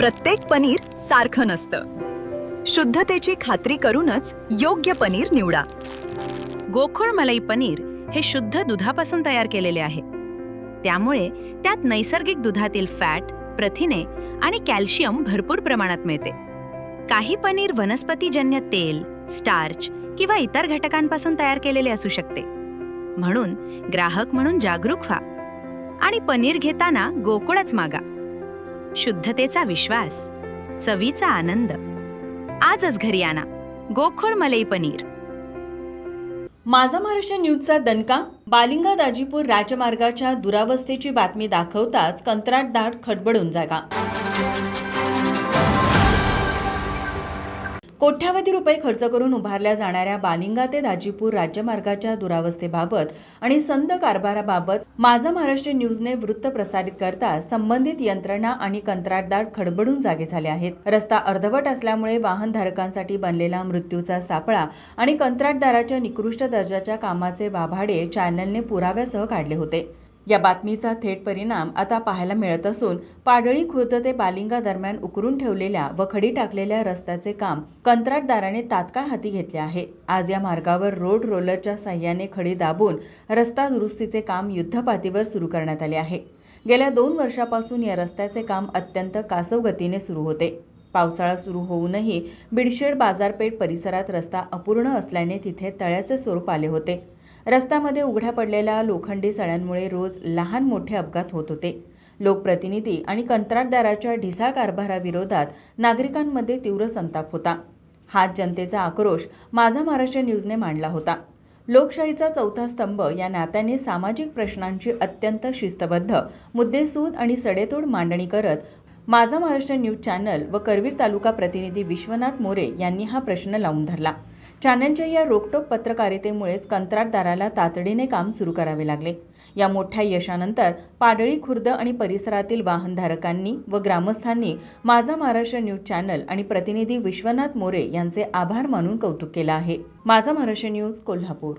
प्रत्येक पनीर सारखं नसतं। शुद्धतेची खात्री करूनच योग्य पनीर निवडा। गोकुळ मलाई पनीर हे शुद्ध दुधापासून तयार केलेले आहे, त्यामुळे त्यात नैसर्गिक दुधातील फॅट, प्रथिने आणि कॅल्शियम भरपूर प्रमाणात मिळते। काही पनीर वनस्पतीजन्य तेल, स्टार्च किंवा इतर घटकांपासून तयार केलेले असू शकते। म्हणून ग्राहक म्हणून जागरूक व्हा आणि पनीर घेताना गोकुळच मागा। शुद्धतेचा विश्वास, चवीचा आनंद। आजच घरी आणा गोकुळ मलाई पनीर। माझा महाराष्ट्र न्यूजचा दणका। बालिंगा दाजीपूर राजमार्गाच्या दुरावस्थेची बातमी दाखवताच कंत्राटदार खडबडून जागा। कोट्यावधी रुपये खर्च करून उभारल्या जाणाऱ्या बालिंगा ते दाजीपूर राज्यमार्गाच्या दुरावस्थेबाबत आणि संद कारभाराबाबत माझा महाराष्ट्र न्यूजने वृत्त प्रसारित करता संबंधित यंत्रणा आणि कंत्राटदार खडबडून जागे झाले आहेत। रस्ता अर्धवट असल्यामुळे वाहनधारकांसाठी बनलेला मृत्यूचा सापळा आणि कंत्राटदाराच्या निकृष्ट दर्जाच्या कामाचे वाभाडे चॅनलने पुराव्यासह काढले होते। या बातमीचा थेट परिणाम आता पाहायला मिळत असून पाडळी खुर्द ते बालिंगा दरम्यान उकरून ठेवलेल्या व खडी टाकलेल्या रस्त्याचे काम कंत्राटदाराने तात्काळ हाती घेतले आहे। आज या मार्गावर रोड रोलरच्या साह्याने खडी दाबून रस्ता दुरुस्तीचे काम युद्धपातळीवर सुरू करण्यात आले आहे। गेल्या 2 वर्षापासून या रस्त्याचे काम अत्यंत कासव गतीने सुरू होते। पावसाळा सुरू होऊनही बिडशेड बाजारपेठ परिसरात रस्ता अपूर्ण असल्याने तिथे तळ्याचे स्वरूप आले होते। रस्त्यामध्ये उघड्या पडलेल्या लोखंडी सळ्यांमुळे रोज लहान मोठे अपघात होत होते। लोकप्रतिनिधी आणि कंत्राटदाराच्या ढिसाळ कारभाराविरोधात नागरिकांमध्ये तीव्र संताप होता। हाच जनतेचा आक्रोश माझा महाराष्ट्र न्यूजने मांडला होता। लोकशाहीचा चौथा स्तंभ या नात्याने सामाजिक प्रश्नांची अत्यंत शिस्तबद्ध, मुद्देसूद आणि सडेतोड मांडणी करत माझा महाराष्ट्र न्यूज चॅनल व करवीर तालुका प्रतिनिधी विश्वनाथ मोरे यांनी हा प्रश्न लावून धरला। चॅनलच्या या रोकटोक पत्रकारितेमुळेच कंत्राटदाराला तातडीने काम सुरू करावे लागले। या मोठ्या यशानंतर पाडळी खुर्द आणि परिसरातील वाहनधारकांनी व ग्रामस्थांनी माझा महाराष्ट्र न्यूज चॅनल आणि प्रतिनिधी विश्वनाथ मोरे यांचे आभार मानून कौतुक केले आहे। माझा महाराष्ट्र न्यूज कोल्हापूर।